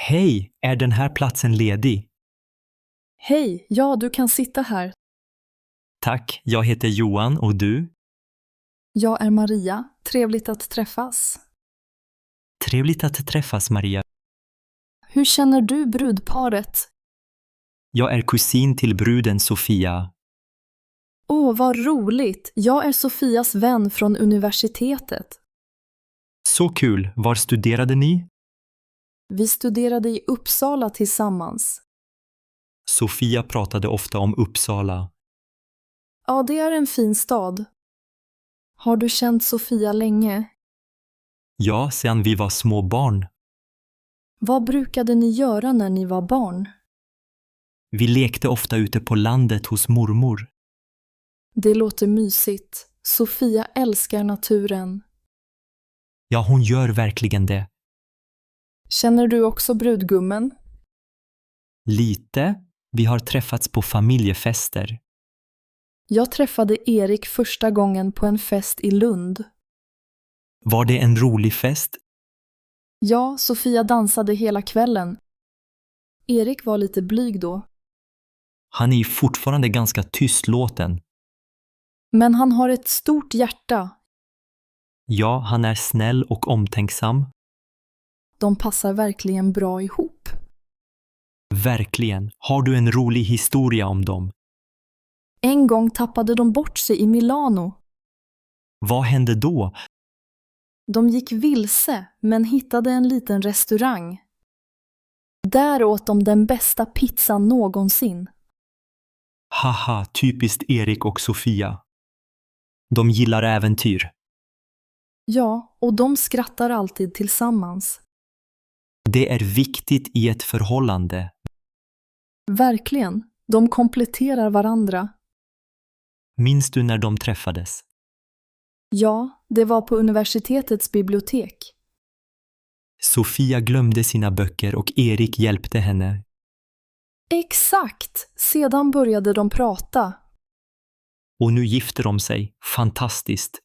Hej, är den här platsen ledig? Hej, ja, du kan sitta här. Tack, jag heter Johan och du? Jag är Maria. Trevligt att träffas. Trevligt att träffas, Maria. Hur känner du brudparet? Jag är kusin till bruden Sofia. Åh, vad roligt. Jag är Sofias vän från universitetet. Så kul, var studerade ni? Vi studerade i Uppsala tillsammans. Sofia pratade ofta om Uppsala. Ja, det är en fin stad. Har du känt Sofia länge? Ja, sedan vi var små barn. Vad brukade ni göra när ni var barn? Vi lekte ofta ute på landet hos mormor. Det låter mysigt. Sofia älskar naturen. Ja, hon gör verkligen det. Känner du också brudgummen? Lite. Vi har träffats på familjefester. Jag träffade Erik första gången på en fest i Lund. Var det en rolig fest? Ja, Sofia dansade hela kvällen. Erik var lite blyg då. Han är fortfarande ganska tystlåten. Men han har ett stort hjärta. Ja, han är snäll och omtänksam. De passar verkligen bra ihop. Verkligen. Har du en rolig historia om dem? En gång tappade de bort sig i Milano. Vad hände då? De gick vilse men hittade en liten restaurang. Där åt de den bästa pizzan någonsin. Haha, typiskt Erik och Sofia. De gillar äventyr. Ja, och de skrattar alltid tillsammans. Det är viktigt i ett förhållande. Verkligen, de kompletterar varandra. Minns du när de träffades? Ja, det var på universitetets bibliotek. Sofia glömde sina böcker och Erik hjälpte henne. Exakt! Sedan började de prata. Och nu gifter de sig. Fantastiskt.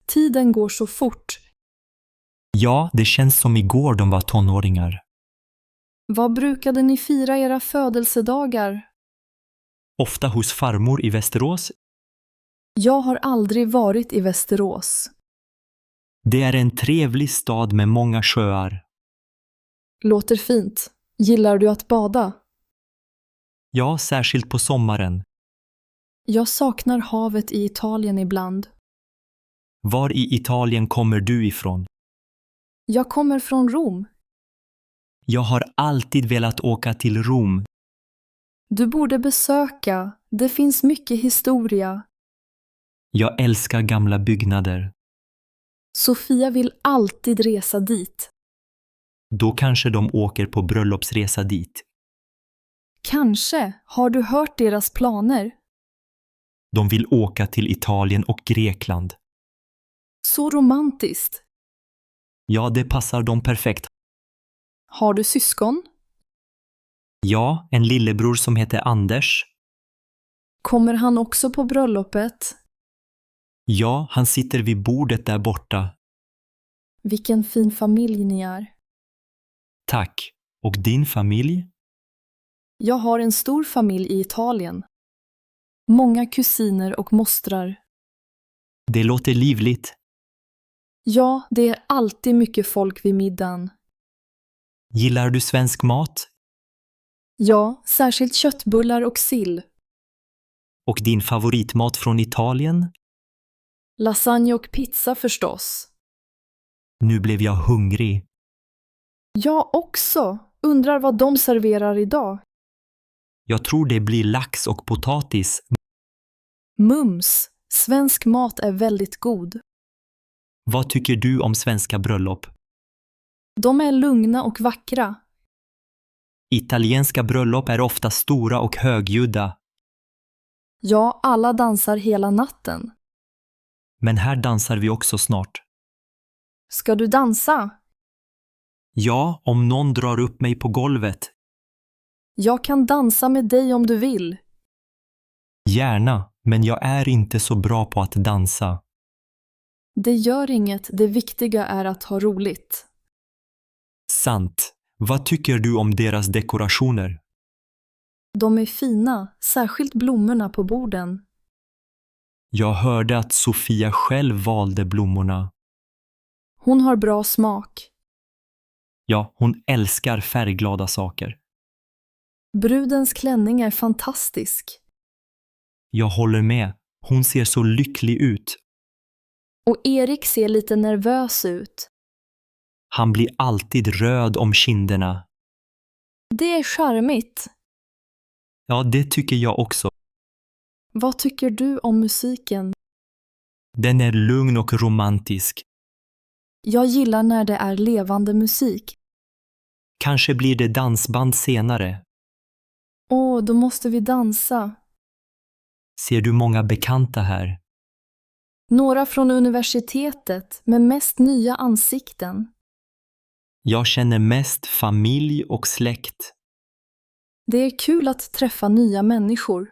Tiden går så fort. Ja, det känns som igår de var tonåringar. Vad brukade ni fira era födelsedagar? Ofta hos farmor i Västerås. Jag har aldrig varit i Västerås. Det är en trevlig stad med många sjöar. Låter fint. Gillar du att bada? Ja, särskilt på sommaren. Jag saknar havet i Italien ibland. Var i Italien kommer du ifrån? Jag kommer från Rom. Jag har alltid velat åka till Rom. Du borde besöka. Det finns mycket historia. Jag älskar gamla byggnader. Sofia vill alltid resa dit. Då kanske de åker på bröllopsresa dit. Kanske. Har du hört deras planer? De vill åka till Italien och Grekland. Så romantiskt. Ja, det passar dem perfekt. Har du syskon? Ja, en lillebror som heter Anders. Kommer han också på bröllopet? Ja, han sitter vid bordet där borta. Vilken fin familj ni är. Tack. Och din familj? Jag har en stor familj i Italien. Många kusiner och mostrar. Det låter livligt. Ja, det är alltid mycket folk vid middagen. Gillar du svensk mat? Ja, särskilt köttbullar och sill. Och din favoritmat från Italien? Lasagne och pizza förstås. Nu blev jag hungrig. Jag också. Undrar vad de serverar idag. Jag tror det blir lax och potatis. Mums. Svensk mat är väldigt god. Vad tycker du om svenska bröllop? De är lugna och vackra. Italienska bröllop är ofta stora och högljudda. Ja, alla dansar hela natten. Men här dansar vi också snart. Ska du dansa? Ja, om någon drar upp mig på golvet. Jag kan dansa med dig om du vill. Gärna, men jag är inte så bra på att dansa. Det gör inget, det viktiga är att ha roligt. Sant. Vad tycker du om deras dekorationer? De är fina, särskilt blommorna på borden. Jag hörde att Sofia själv valde blommorna. Hon har bra smak. Ja, hon älskar färgglada saker. Brudens klänning är fantastisk. Jag håller med. Hon ser så lycklig ut. Och Erik ser lite nervös ut. Han blir alltid röd om kinderna. Det är charmigt. Ja, det tycker jag också. Vad tycker du om musiken? Den är lugn och romantisk. Jag gillar när det är levande musik. Kanske blir det dansband senare. Åh, då måste vi dansa. Ser du många bekanta här? Några från universitetet, men mest nya ansikten. Jag känner mest familj och släkt. Det är kul att träffa nya människor.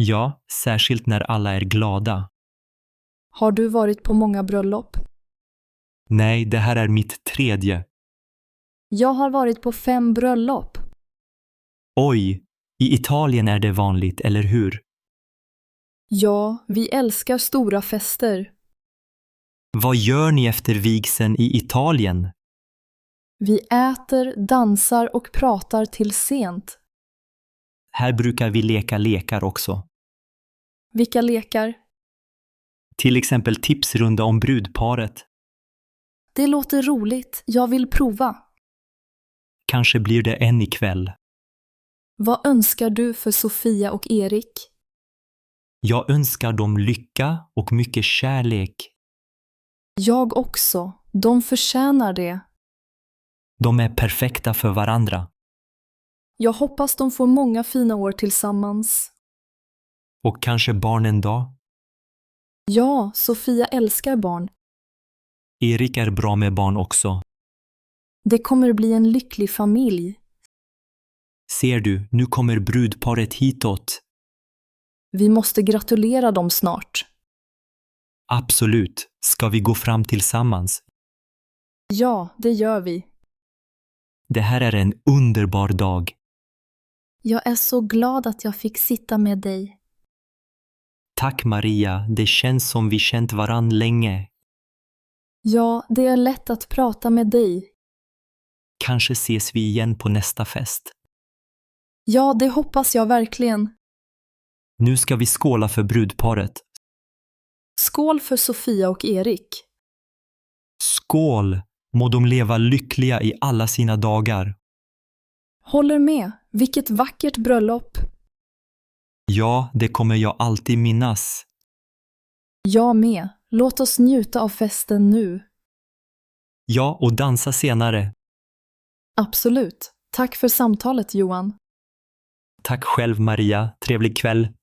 Ja, särskilt när alla är glada. Har du varit på många bröllop? Nej, det här är mitt 3:e. Jag har varit på 5 bröllop. Oj, i Italien är det vanligt, eller hur? Ja, vi älskar stora fester. Vad gör ni efter vigseln i Italien? Vi äter, dansar och pratar till sent. Här brukar vi leka lekar också. Vilka lekar? Till exempel tipsrunda om brudparet. Det låter roligt. Jag vill prova. Kanske blir det en ikväll. Vad önskar du för Sofia och Erik? Jag önskar dem lycka och mycket kärlek. Jag också. De förtjänar det. De är perfekta för varandra. Jag hoppas de får många fina år tillsammans. Och kanske barn en dag. Ja, Sofia älskar barn. Erik är bra med barn också. Det kommer bli en lycklig familj. Ser du, nu kommer brudparet hitåt. Vi måste gratulera dem snart. Absolut. Ska vi gå fram tillsammans? Ja, det gör vi. Det här är en underbar dag. Jag är så glad att jag fick sitta med dig. Tack Maria, det känns som vi känt varann länge. Ja, det är lätt att prata med dig. Kanske ses vi igen på nästa fest. Ja, det hoppas jag verkligen. Nu ska vi skåla för brudparet. Skål för Sofia och Erik. Skål! Må de leva lyckliga i alla sina dagar. Håller med. Vilket vackert bröllop. Ja, det kommer jag alltid minnas. Jag med. Låt oss njuta av festen nu. Ja, och dansa senare. Absolut. Tack för samtalet, Johan. Tack själv Maria, trevlig kväll.